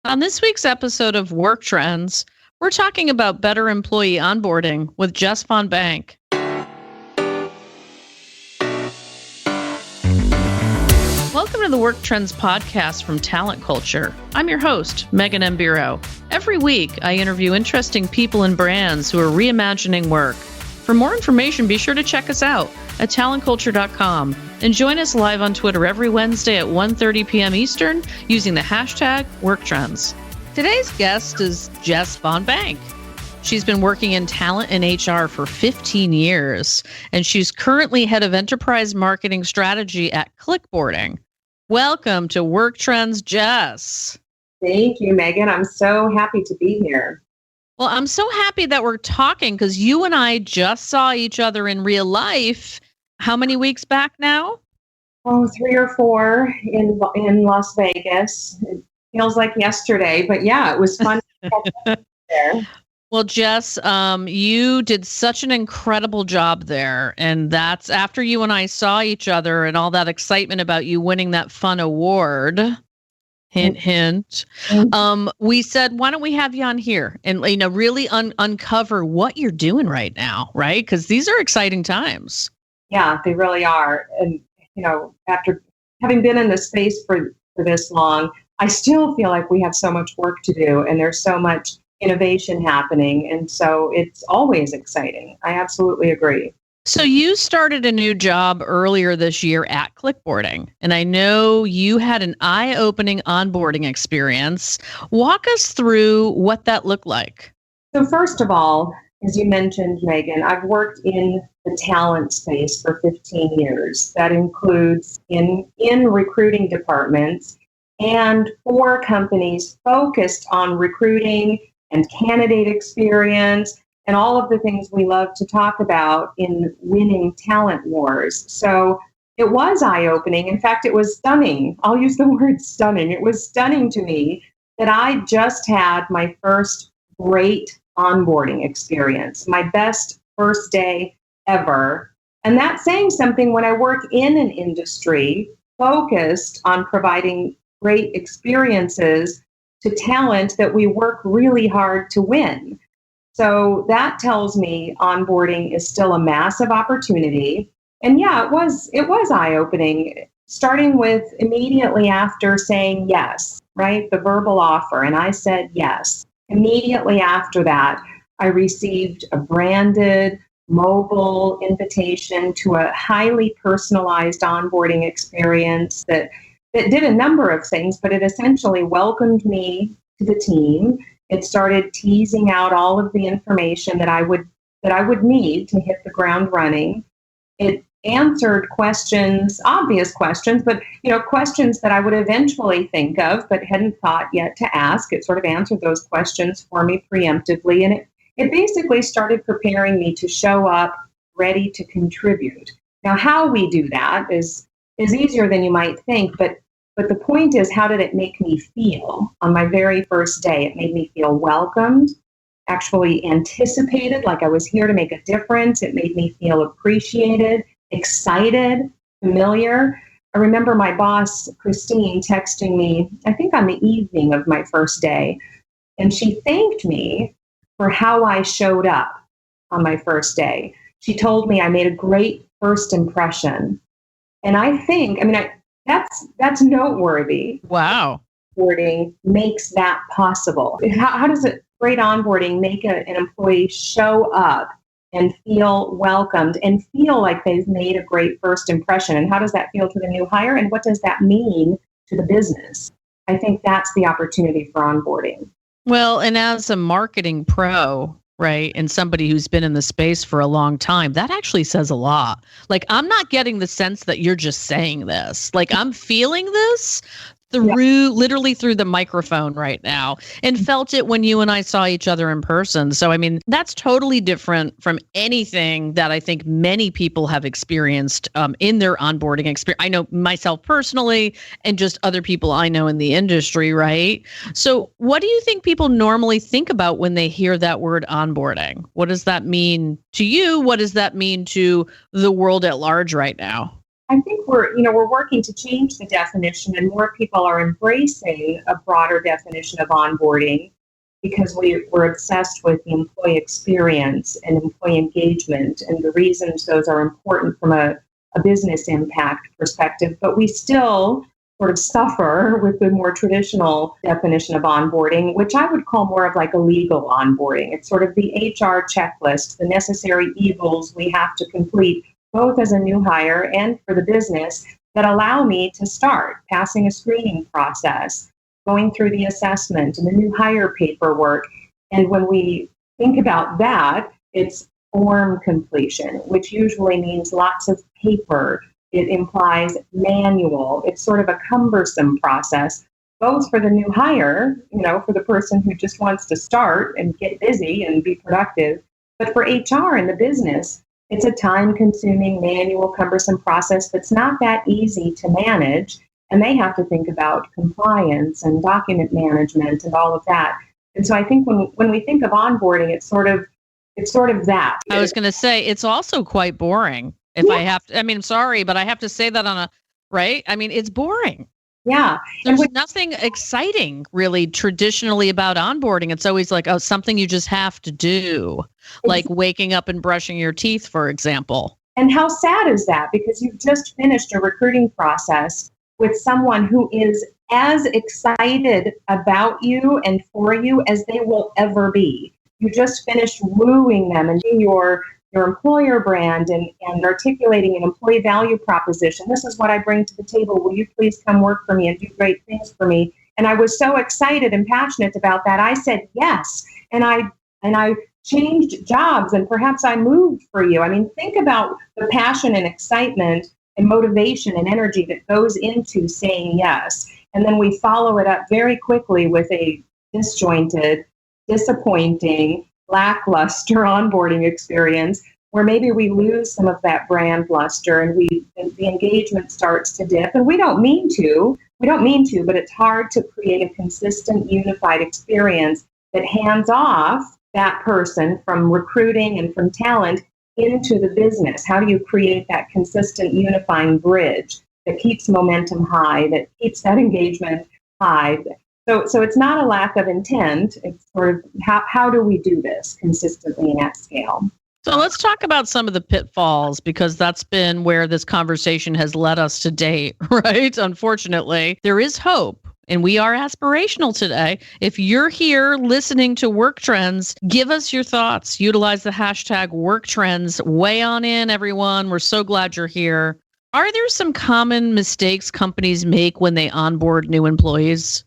On this week's episode of Work Trends, we're talking about better employee onboarding with Jess Von Bank. Welcome to the Work Trends podcast from Talent Culture. I'm your host, Meghan M. Biro. Every week, I interview interesting people and brands who are reimagining work. For more information, be sure to check us out at talentculture.com and join us live on Twitter every Wednesday at 1:30 p.m. Eastern using the hashtag WorkTrends. Today's guest is Jess Von Bank. She's been working in talent and HR for 15 years, and she's currently head of enterprise marketing strategy at Onboarding. Welcome to Work Trends, Jess. Thank you, Meghan. I'm so happy to be here. Well, I'm so happy that we're talking because you and I just saw each other in real life. How many weeks back now? Oh, 3 or 4 in Las Vegas. It feels like yesterday, but yeah, it was fun to catch up there. Well, Jess, you did such an incredible job there. And that's after you and I saw each other and all that excitement about you winning that fun award. Hint, hint. We said, why don't we have you on here and really uncover what you're doing right now, right? Because these are exciting times. Yeah, they really are. And, after having been in this space for this long, I still feel like we have so much work to do and there's so much innovation happening. And so it's always exciting. I absolutely agree. So you started a new job earlier this year at Onboarding, and I know you had an eye-opening onboarding experience. Walk us through what that looked like. So first of all, as you mentioned, Meghan, I've worked in the talent space for 15 years. That includes in recruiting departments and for companies focused on recruiting and candidate experience and all of the things we love to talk about in winning talent wars. So it was eye-opening. In fact, it was stunning. I'll use the word stunning. It was stunning to me that I just had my first great onboarding experience, my best first day ever. And that's saying something when I work in an industry focused on providing great experiences to talent that we work really hard to win. So that tells me onboarding is still a massive opportunity. And yeah, it was eye-opening, starting with immediately after saying yes, right? The verbal offer. And I said yes. Immediately after that, I received a branded mobile invitation to a highly personalized onboarding experience that did a number of things, but it essentially welcomed me to the team. It started teasing out all of the information that I would need to hit the ground running. It answered questions, obvious questions, but questions that I would eventually think of but hadn't thought yet to ask. It sort of answered those questions for me preemptively, and it basically started preparing me to show up ready to contribute. Now, how we do that is easier than you might think, but the point is, how did it make me feel on my very first day? It made me feel welcomed, actually anticipated, like I was here to make a difference. It made me feel appreciated, excited, familiar. I remember my boss, Christine, texting me, I think on the evening of my first day, and she thanked me for how I showed up on my first day. She told me I made a great first impression. And I think, that's noteworthy. Wow. Onboarding makes that possible. How does great onboarding make an employee show up and feel welcomed and feel like they've made a great first impression? And how does that feel to the new hire? And what does that mean to the business? I think that's the opportunity for onboarding. Well, and as a marketing pro, right, and somebody who's been in the space for a long time, that actually says a lot. Like, I'm not getting the sense that you're just saying this. Like, I'm feeling this literally through the microphone right now, and felt it when you and I saw each other in person. So, that's totally different from anything that I think many people have experienced in their onboarding experience. I know myself personally and just other people I know in the industry, right? So what do you think people normally think about when they hear that word onboarding? What does that mean to you? What does that mean to the world at large right now? I think we're working to change the definition, and more people are embracing a broader definition of onboarding because we're obsessed with the employee experience and employee engagement and the reasons those are important from a business impact perspective. But we still sort of suffer with the more traditional definition of onboarding, which I would call more of like a legal onboarding. It's sort of the HR checklist, the necessary evils we have to complete, both as a new hire and for the business, that allow me to start passing a screening process, going through the assessment and the new hire paperwork. And when we think about that, it's form completion, which usually means lots of paper. It implies manual. It's sort of a cumbersome process, both for the new hire, for the person who just wants to start and get busy and be productive, but for HR and the business, it's a time-consuming, manual, cumbersome process that's not that easy to manage, and they have to think about compliance and document management and all of that. And so I think when we think of onboarding, it's sort of that. I was going to say it's also quite boring. I'm sorry, but I have to say that right? I mean, it's boring. Yeah. There's nothing exciting really traditionally about onboarding. It's always like, something you just have to do, like waking up and brushing your teeth, for example. And how sad is that? Because you've just finished a recruiting process with someone who is as excited about you and for you as they will ever be. You just finished wooing them and your employer brand and articulating an employee value proposition. This is what I bring to the table. Will you please come work for me and do great things for me? And I was so excited and passionate about that. I said yes. And I changed jobs and perhaps I moved for you. I mean, think about the passion and excitement and motivation and energy that goes into saying yes. And then we follow it up very quickly with a disjointed, disappointing, lackluster onboarding experience where maybe we lose some of that brand luster and the engagement starts to dip. And we don't mean to, but it's hard to create a consistent, unified experience that hands off that person from recruiting and from talent into the business. How do you create that consistent, unifying bridge that keeps momentum high, that keeps that engagement high? So it's not a lack of intent. It's sort of how do we do this consistently and at scale? So let's talk about some of the pitfalls, because that's been where this conversation has led us to date, right? Unfortunately, there is hope. And we are aspirational today. If you're here listening to Work Trends, give us your thoughts. Utilize the hashtag Work Trends. Weigh on in, everyone. We're so glad you're here. Are there some common mistakes companies make when they onboard new employees?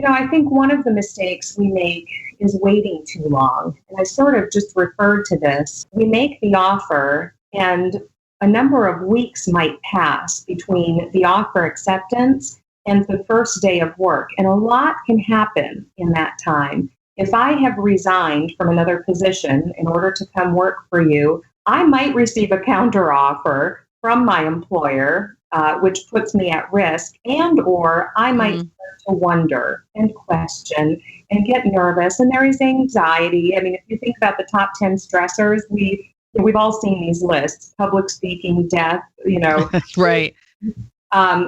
I think one of the mistakes we make is waiting too long. And I sort of just referred to this. We make the offer and a number of weeks might pass between the offer acceptance and the first day of work. And a lot can happen in that time. If I have resigned from another position in order to come work for you, I might receive a counteroffer from my employer, which puts me at risk, and or I might start to wonder and question and get nervous. And there is anxiety. I mean, if you think about the top 10 stressors, we've all seen these lists: public speaking, death, Right.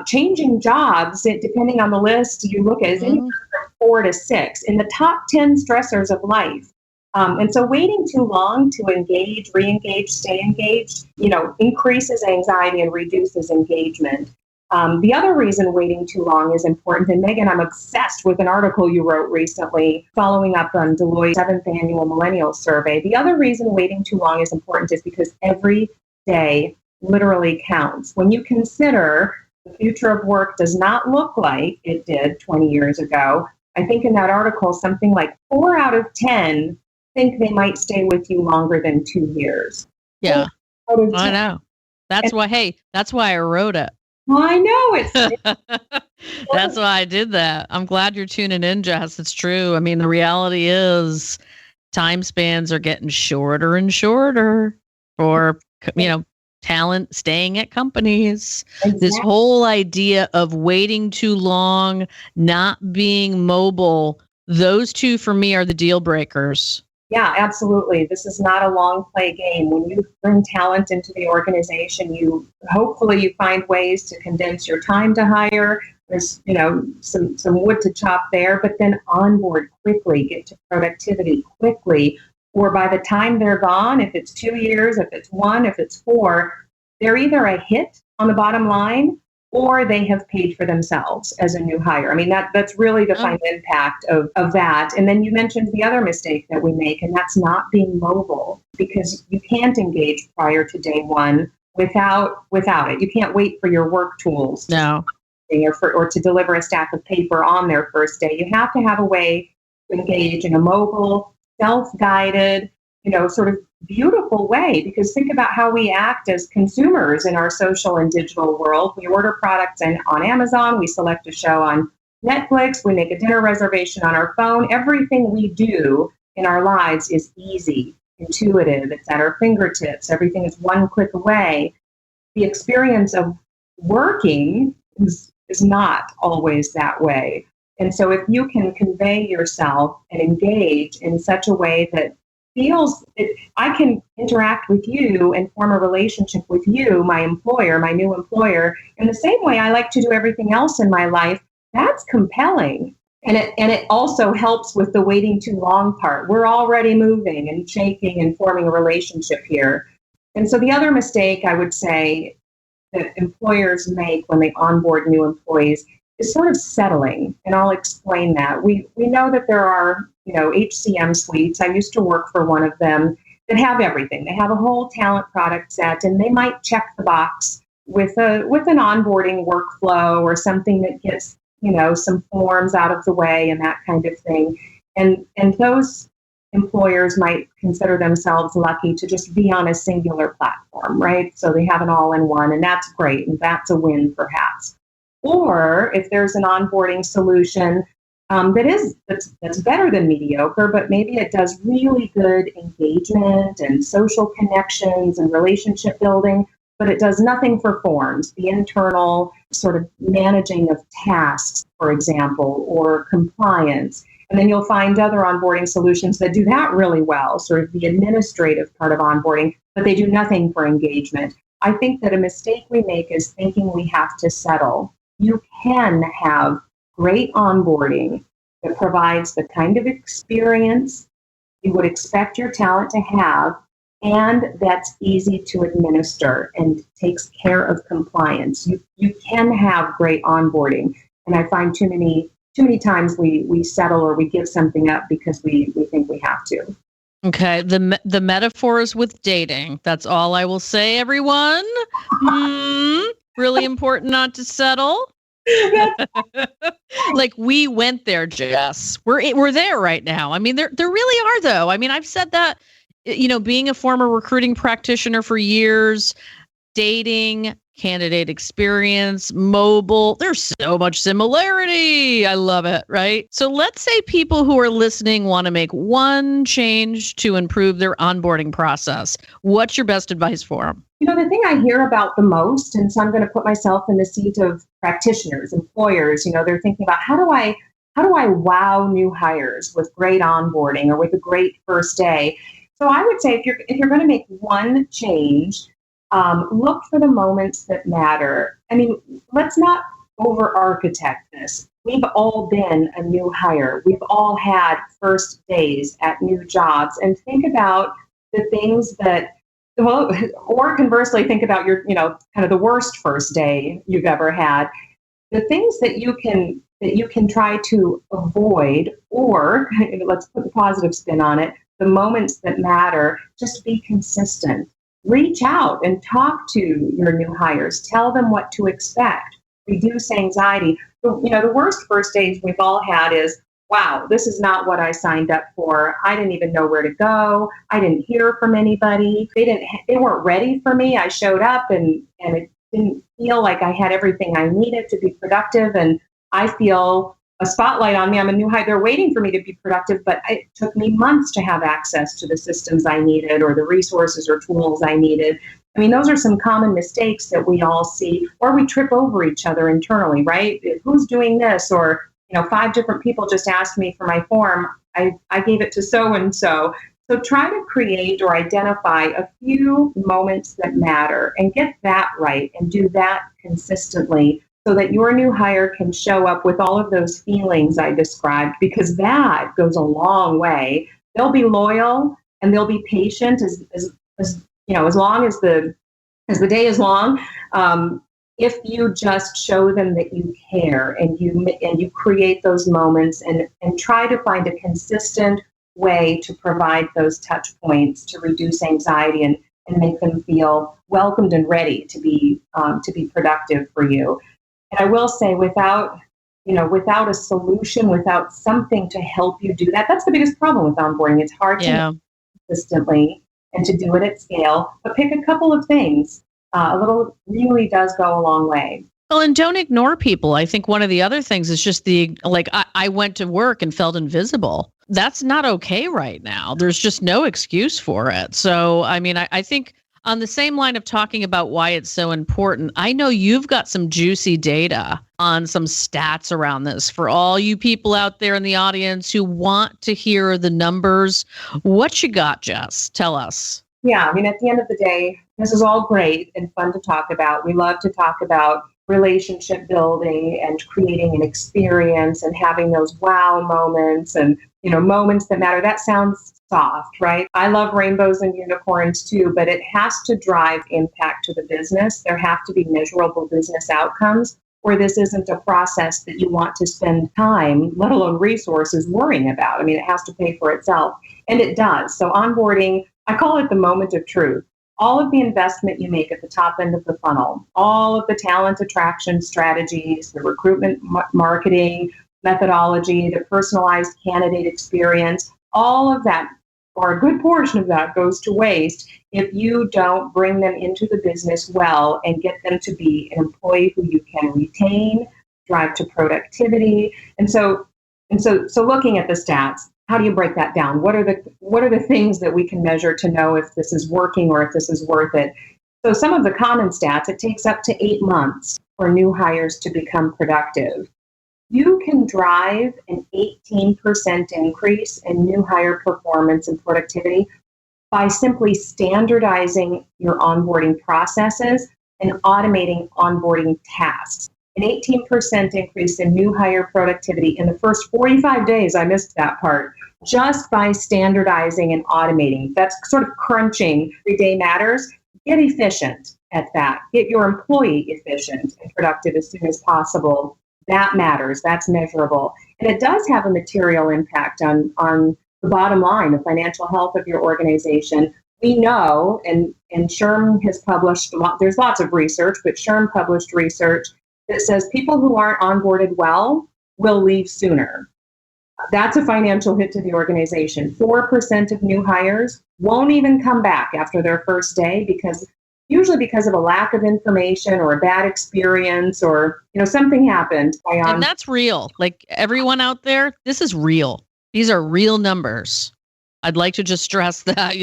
Changing jobs, depending on the list you look at, is anywhere from 4 to 6 in the top 10 stressors of life. And so waiting too long to engage, re-engage, stay engaged, increases anxiety and reduces engagement. The other reason waiting too long is important, and Megan, I'm obsessed with an article you wrote recently following up on Deloitte's 7th annual millennial survey. The other reason waiting too long is important is because every day literally counts. When you consider the future of work does not look like it did 20 years ago, I think in that article, something like 4 out of 10 think they might stay with you longer than 2 years. Yeah, I know. That's why I wrote it. I know. That's why I did that. I'm glad you're tuning in, Jess. It's true. I mean, the reality is time spans are getting shorter and shorter for, talent staying at companies. Exactly. This whole idea of waiting too long, not being mobile, those two for me are the deal breakers. Yeah, absolutely. This is not a long play game. When you bring talent into the organization, hopefully you find ways to condense your time to hire. There's, some wood to chop there, but then onboard quickly, get to productivity quickly. Or by the time they're gone, if it's 2 years, if it's one, if it's four, they're either a hit on the bottom line or they have paid for themselves as a new hire. I mean, that's really the final impact of that. And then you mentioned the other mistake that we make, and that's not being mobile, because you can't engage prior to day one without it. You can't wait for your work tools or to deliver a stack of paper on their first day. You have to have a way to engage in a mobile, self-guided, sort of beautiful way, because think about how we act as consumers in our social and digital world. We order products on Amazon, we select a show on Netflix, we make a dinner reservation on our phone. Everything we do in our lives is easy, intuitive, it's at our fingertips. Everything is one click away. The experience of working is not always that way. And so if you can convey yourself and engage in such a way that I can interact with you and form a relationship with you, my employer, my new employer, in the same way I like to do everything else in my life, that's compelling. And it also helps with the waiting too long part. We're already moving and shaking and forming a relationship here. And so the other mistake I would say that employers make when they onboard new employees is sort of settling, and I'll explain that. We know that there are, HCM suites. I used to work for one of them that have everything. They have a whole talent product set, and they might check the box with an onboarding workflow or something that gets, some forms out of the way and that kind of thing. And those employers might consider themselves lucky to just be on a singular platform, right? So they have an all-in-one, and that's great, and that's a win perhaps. Or if there's an onboarding solution that's better than mediocre, but maybe it does really good engagement and social connections and relationship building, but it does nothing for forms, the internal sort of managing of tasks, for example, or compliance. And then you'll find other onboarding solutions that do that really well, sort of the administrative part of onboarding, but they do nothing for engagement. I think that a mistake we make is thinking we have to settle. You can have great onboarding that provides the kind of experience you would expect your talent to have, and that's easy to administer and takes care of compliance. You can have great onboarding, and I find too many times we settle or we give something up because we think we have to. Okay, the metaphors with dating. That's all I will say, everyone. Really important not to settle. Like, we went there, Jess. We're there right now. I mean, there really are, though. I mean, I've said that, being a former recruiting practitioner for years, dating, candidate experience, mobile, there's so much similarity. I love it, right? So let's say people who are listening want to make one change to improve their onboarding process. What's your best advice for them? The thing I hear about the most, and so I'm going to put myself in the seat of practitioners, employers, they're thinking about how do I wow new hires with great onboarding or with a great first day? So I would say if you're going to make one change, look for the moments that matter. I mean, let's not over-architect this. We've all been a new hire. We've all had first days at new jobs, and think about the things that, or conversely, think about your, kind of the worst first day you've ever had. The things that you can try to avoid, or let's put the positive spin on it, the moments that matter, just be consistent. Reach out and talk to your new hires. Tell them what to expect. Reduce anxiety. The worst first days we've all had is, wow, this is not what I signed up for. I didn't even know where to go. I didn't hear from anybody. They weren't ready for me. I showed up and it didn't feel like I had everything I needed to be productive. And I feel a spotlight on me. I'm a new hire. They're waiting for me to be productive, but it took me months to have access to the systems I needed or the resources or tools I needed. I mean, those are some common mistakes that we all see, or we trip over each other internally, right? Who's doing this? Or, 5 different people just asked me for my form. I gave it to so-and-so. So try to create or identify a few moments that matter and get that right and do that consistently so that your new hire can show up with all of those feelings I described, because that goes a long way. They'll be loyal and they'll be patient as long as the day is long. If you just show them that you care and you create those moments and try to find a consistent way to provide those touch points to reduce anxiety and make them feel welcomed and ready to be productive for you. And I will say, without a solution, without something to help you do that, that's the biggest problem with onboarding. It's hard to do consistently and to do it at scale, but pick a couple of things. A little really does go a long way. Well, and don't ignore people. I think one of the other things is just I went to work and felt invisible. That's not okay right now. There's just no excuse for it. So, I mean, I think on the same line of talking about why it's so important, I know you've got some juicy data on some stats around this for all you people out there in the audience who want to hear the numbers. What you got, Jess? Tell us. Yeah, I mean, at the end of the day, this is all great and fun to talk about. We love to talk about relationship building and creating an experience and having those wow moments and, moments that matter. That sounds soft, right? I love rainbows and unicorns too, but it has to drive impact to the business. There have to be measurable business outcomes, or this isn't a process that you want to spend time, let alone resources, worrying about. I mean, it has to pay for itself, and it does. So onboarding, I call it the moment of truth. All of the investment you make at the top end of the funnel, all of the talent attraction strategies, the recruitment marketing methodology, the personalized candidate experience, all of that, or a good portion of that, goes to waste if you don't bring them into the business well and get them to be an employee who you can retain, drive to productivity. And so looking at the stats, how do you break that down? What are the things that we can measure to know if this is working or if this is worth it? So some of the common stats, it takes up to 8 months for new hires to become productive. You can drive an 18% increase in new hire performance and productivity by simply standardizing your onboarding processes and automating onboarding tasks. An 18% increase in new hire productivity in the first 45 days, I missed that part, just by standardizing and automating. That's sort of crunching. Every day matters. Get efficient at that. Get your employee efficient and productive as soon as possible. That matters. That's measurable. And it does have a material impact on the bottom line, the financial health of your organization. We know, and SHRM has published, there's lots of research, but SHRM published research that says people who aren't onboarded well will leave sooner. That's a financial hit to the organization. 4% of new hires won't even come back after their first day usually because of a lack of information or a bad experience or, something happened. And that's real. Like everyone out there, this is real. These are real numbers. I'd like to just stress that,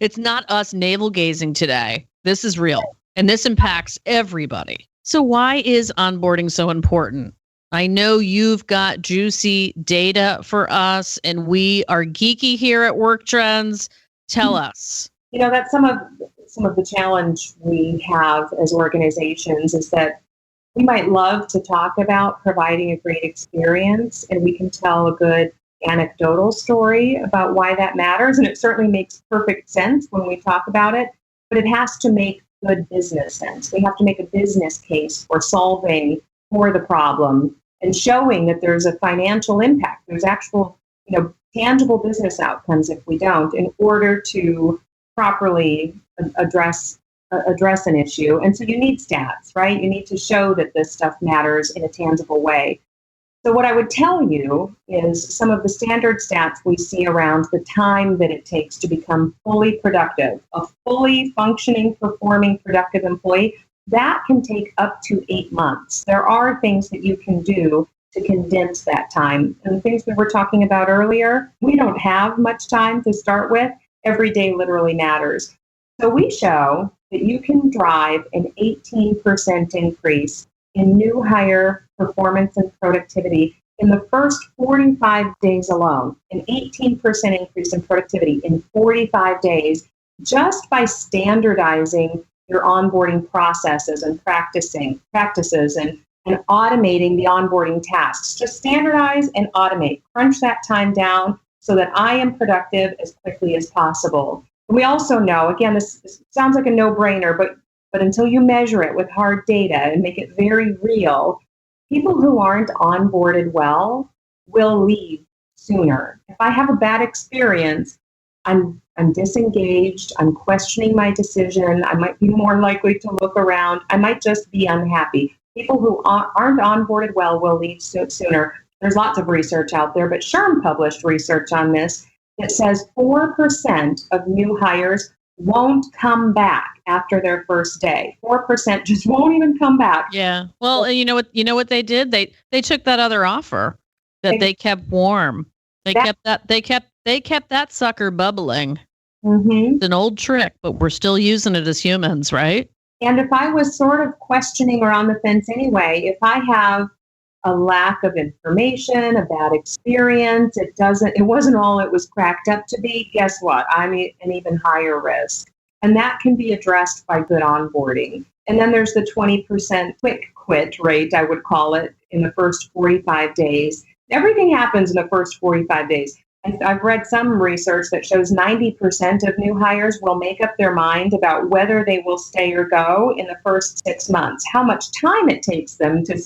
it's not us navel gazing today. This is real. And this impacts everybody. So why is onboarding so important? I know you've got juicy data for us, and we are geeky here at Work Trends. Tell us. That's some of the challenge we have as organizations is that we might love to talk about providing a great experience, and we can tell a good anecdotal story about why that matters. And it certainly makes perfect sense when we talk about it, but it has to make good business sense. We have to make a business case for solving for the problem and showing that there's a financial impact. There's actual, tangible business outcomes if we don't, in order to properly address an issue. And so you need stats, right? You need to show that this stuff matters in a tangible way. So what I would tell you is some of the standard stats we see around the time that it takes to become fully productive, a fully functioning, performing, productive employee. That can take up to 8 months. There are things that you can do to condense that time. And the things we were talking about earlier, we don't have much time to start with. Every day literally matters. So we show that you can drive an 18% increase in new hire performance and productivity in the first 45 days alone, an 18% increase in productivity in 45 days, just by standardizing your onboarding processes and practices and automating the onboarding tasks. Just standardize and automate. Crunch that time down so that I am productive as quickly as possible. And we also know, again, this sounds like a no-brainer, but until you measure it with hard data and make it very real, people who aren't onboarded well will leave sooner. If I have a bad experience, I'm disengaged, I'm questioning my decision, I might be more likely to look around, I might just be unhappy. People who aren't onboarded well will leave sooner. There's lots of research out there, but SHRM published research on this that says 4% of new hires won't come back after their first day. 4% just won't even come back. Yeah. Well, and you know what they did? They took that other offer that they kept warm. They kept that sucker bubbling. Mm-hmm. It's an old trick, but we're still using it as humans, right? And if I was sort of questioning or on the fence anyway, if I have a lack of information, a bad experience, it wasn't all it was cracked up to be, guess what? I'm an even higher risk. And that can be addressed by good onboarding. And then there's the 20% quick quit rate, I would call it, in the first 45 days. Everything happens in the first 45 days. I've read some research that shows 90% of new hires will make up their mind about whether they will stay or go in the first 6 months. How much time it takes them to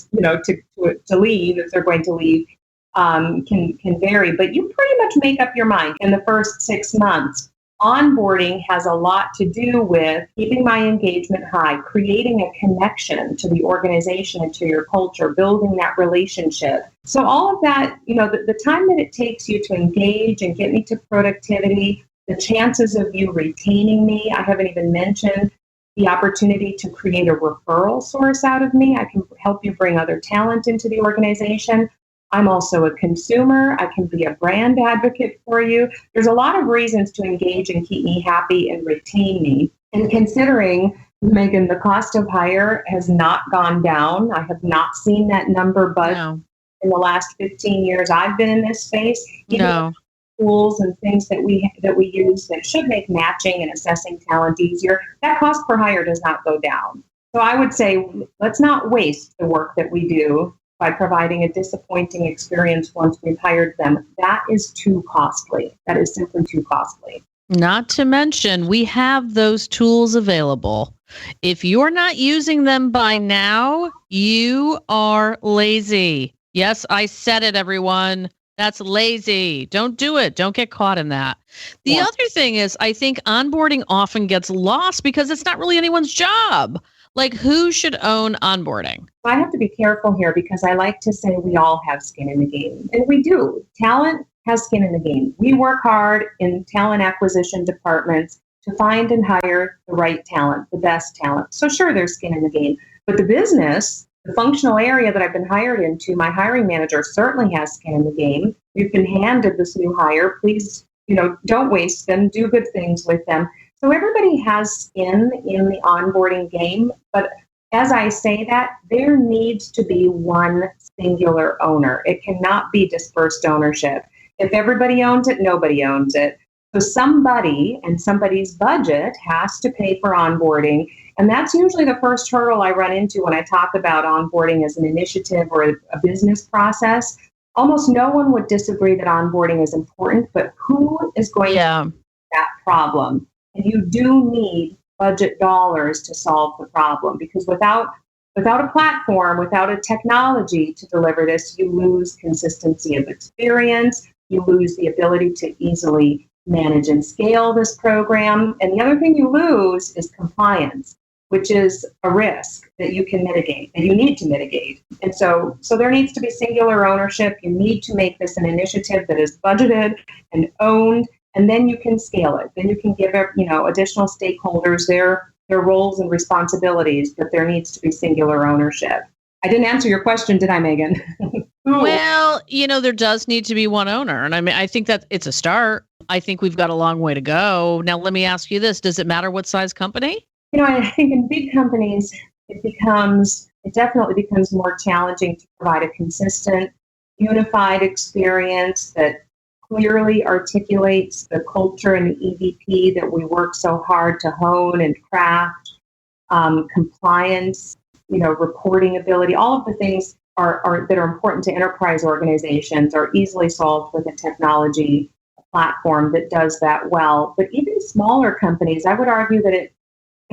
leave, if they're going to leave, can vary. But you pretty much make up your mind in the first 6 months. Onboarding has a lot to do with keeping my engagement high, creating a connection to the organization and to your culture, building that relationship. So all of that, the time that it takes you to engage and get me to productivity, the chances of you retaining me, I haven't even mentioned the opportunity to create a referral source out of me. I can help you bring other talent into the organization. I'm also a consumer. I can be a brand advocate for you. There's a lot of reasons to engage and keep me happy and retain me. And considering, Megan, the cost of hire has not gone down. I have not seen that number budge in the last 15 years I've been in this space. Even tools and things that we use that should make matching and assessing talent easier, that cost per hire does not go down. So I would say, let's not waste the work that we do by providing a disappointing experience once we've hired them. That is too costly. That is simply too costly. Not to mention, we have those tools available. If you're not using them by now, you are lazy. Yes, I said it, everyone. That's lazy. Don't do it. Don't get caught in that. The other thing is, I think onboarding often gets lost because it's not really anyone's job. Like, who should own onboarding? I have to be careful here because I like to say we all have skin in the game. And we do. Talent has skin in the game. We work hard in talent acquisition departments to find and hire the right talent, the best talent. So sure, there's skin in the game. But the business, the functional area that I've been hired into, my hiring manager certainly has skin in the game. You've been handed this new hire. Please, don't waste them. Do good things with them. So everybody has skin in the onboarding game, but as I say that, there needs to be one singular owner. It cannot be dispersed ownership. If everybody owns it, nobody owns it. So somebody and somebody's budget has to pay for onboarding, and that's usually the first hurdle I run into when I talk about onboarding as an initiative or a business process. Almost no one would disagree that onboarding is important, but who is going to solve that problem? And you do need budget dollars to solve the problem, because without a platform, without a technology to deliver this, you lose consistency of experience, you lose the ability to easily manage and scale this program. And the other thing you lose is compliance, which is a risk that you can mitigate, that you need to mitigate. And so there needs to be singular ownership. You need to make this an initiative that is budgeted and owned, and then you can scale it. Then you can give additional stakeholders their roles and responsibilities, but there needs to be singular ownership. I didn't answer your question, did I, Megan? Well, there does need to be one owner. And I think that it's a start. I think we've got a long way to go. Now, let me ask you this. Does it matter what size company? I think in big companies, it definitely becomes more challenging to provide a consistent, unified experience that clearly articulates the culture and the EVP that we work so hard to hone and craft, compliance, reporting ability, all of the things that are important to enterprise organizations are easily solved with a technology platform that does that well. But even smaller companies, I would argue that it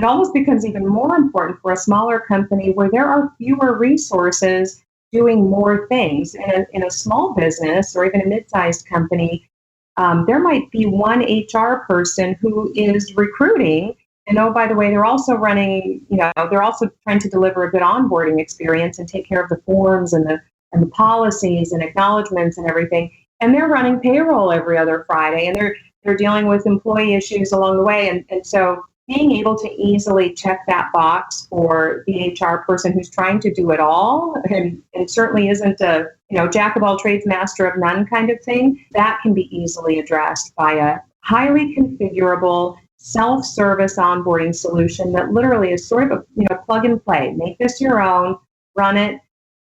almost becomes even more important for a smaller company where there are fewer resources doing more things. In a small business or even a mid-sized company, there might be one HR person who is recruiting. And oh, by the way, they're also running, they're also trying to deliver a good onboarding experience and take care of the forms and the policies and acknowledgments and everything. And they're running payroll every other Friday, and they're dealing with employee issues along the way. And so being able to easily check that box for the HR person who's trying to do it all and certainly isn't a jack of all trades, master of none kind of thing, that can be easily addressed by a highly configurable self-service onboarding solution that literally is sort of a plug and play. Make this your own, run it,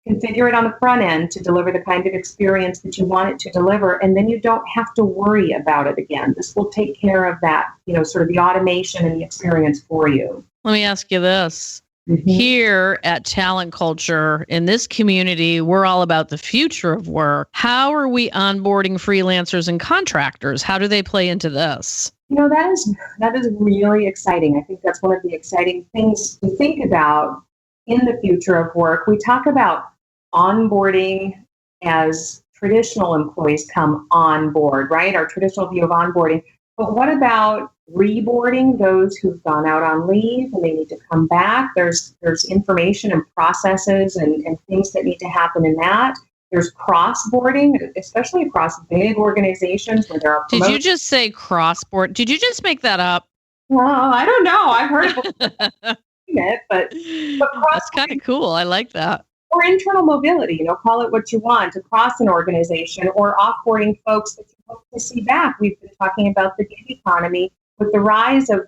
configure it on the front end to deliver the kind of experience that you want it to deliver, and then you don't have to worry about it again. This will take care of that, sort of the automation and the experience for you. Let me ask you this. Mm-hmm. Here at Talent Culture, in this community, we're all about the future of work. How are we onboarding freelancers and contractors? How do they play into this? That is really exciting. I think that's one of the exciting things to think about in the future of work. We talk about onboarding as traditional employees come on board, right? Our traditional view of onboarding. But what about reboarding those who've gone out on leave and they need to come back? There's information and processes and things that need to happen in that. There's cross-boarding, especially across big organizations where there are promotions. Did you just say cross-board? Did you just make that up? Well, I don't know. I've heard it, but that's kind of cool. I like that. Or internal mobility, call it what you want, across an organization, or offboarding folks that you hope to see back. We've been talking about the gig economy with the rise of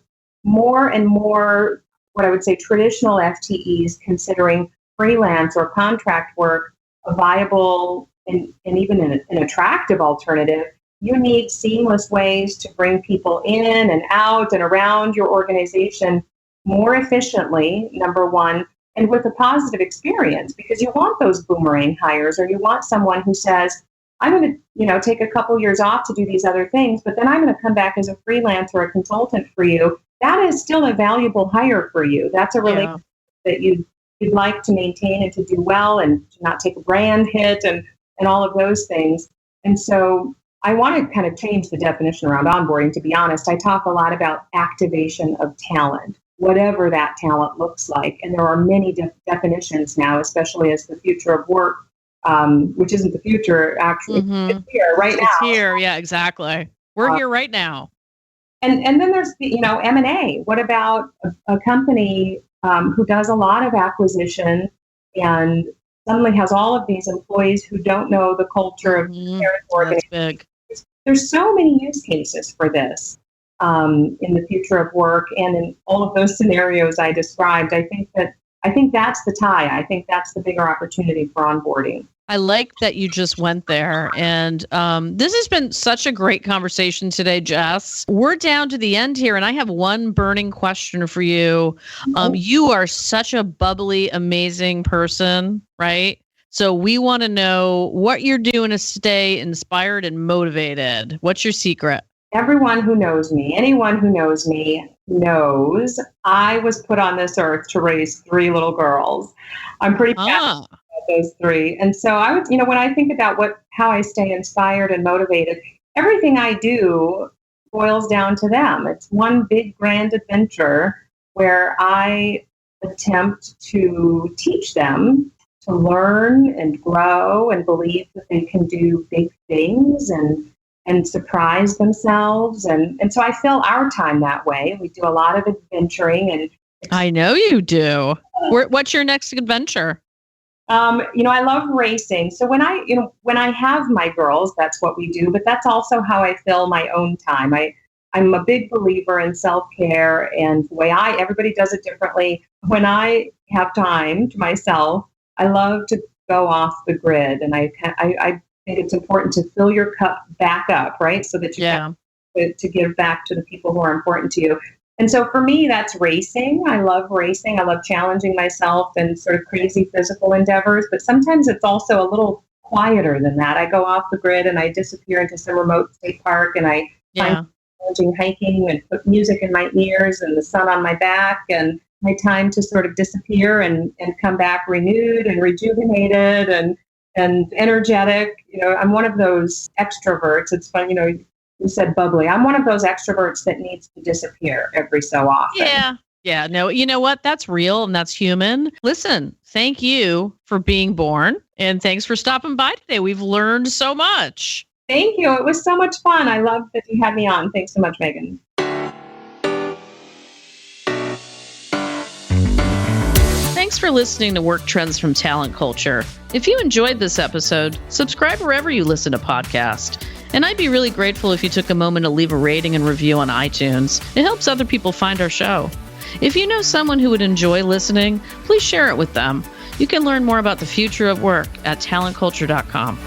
more and more, what I would say, traditional FTEs considering freelance or contract work a viable and even an attractive alternative. You need seamless ways to bring people in and out and around your organization more efficiently, number one, and with a positive experience, because you want those boomerang hires, or you want someone who says, I'm going to, take a couple years off to do these other things, but then I'm going to come back as a freelancer or a consultant for you. That is still a valuable hire for you. That's a relationship that you'd like to maintain and to do well and to not take a brand hit and all of those things. And so I want to kind of change the definition around onboarding, to be honest. I talk a lot about activation of talent, whatever that talent looks like. And there are many definitions now, especially as the future of work, which isn't the future, actually. It's here right now. It's here, yeah, exactly. We're here right now. And then there's the, M&A. What about a company who does a lot of acquisition and suddenly has all of these employees who don't know the culture of their organization? That's big. There's so many use cases for this in the future of work, and in all of those scenarios I described. I think that's the tie. I think that's the bigger opportunity for onboarding. I like that you just went there. And this has been such a great conversation today, Jess. We're down to the end here, and I have one burning question for you. You are such a bubbly, amazing person, right? So we want to know what you're doing to stay inspired and motivated. What's your secret? Everyone who knows me, anyone who knows me, knows I was put on this earth to raise 3 little girls. I'm pretty passionate about those 3. And so I would, when I think about how I stay inspired and motivated, everything I do boils down to them. It's one big grand adventure where I attempt to teach them to learn and grow and believe that they can do big things and surprise themselves. And so I fill our time that way. We do a lot of adventuring. And I know you do. What's your next adventure? I love racing. So when I have my girls, that's what we do, but that's also how I fill my own time. I'm a big believer in self-care, and the way everybody does it differently. When I have time to myself, I love to go off the grid. And I think it's important to fill your cup back up, right? So that you have to give back to the people who are important to you. And so for me, that's racing. I love racing. I love challenging myself in sort of crazy physical endeavors, but sometimes it's also a little quieter than that. I go off the grid and I disappear into some remote state park and I find challenging hiking and put music in my ears and the sun on my back and my time to sort of disappear and come back renewed and rejuvenated and energetic. I'm one of those extroverts. It's fun, you said bubbly. I'm one of those extroverts that needs to disappear every so often. Yeah. No, you know what? That's real and that's human. Listen, thank you for being born and thanks for stopping by today. We've learned so much. Thank you. It was so much fun. I love that you had me on. Thanks so much, Megan. Thanks for listening to Work Trends from Talent Culture. If you enjoyed this episode, subscribe wherever you listen to podcasts. And I'd be really grateful if you took a moment to leave a rating and review on iTunes. It helps other people find our show. If you know someone who would enjoy listening, please share it with them. You can learn more about the future of work at talentculture.com.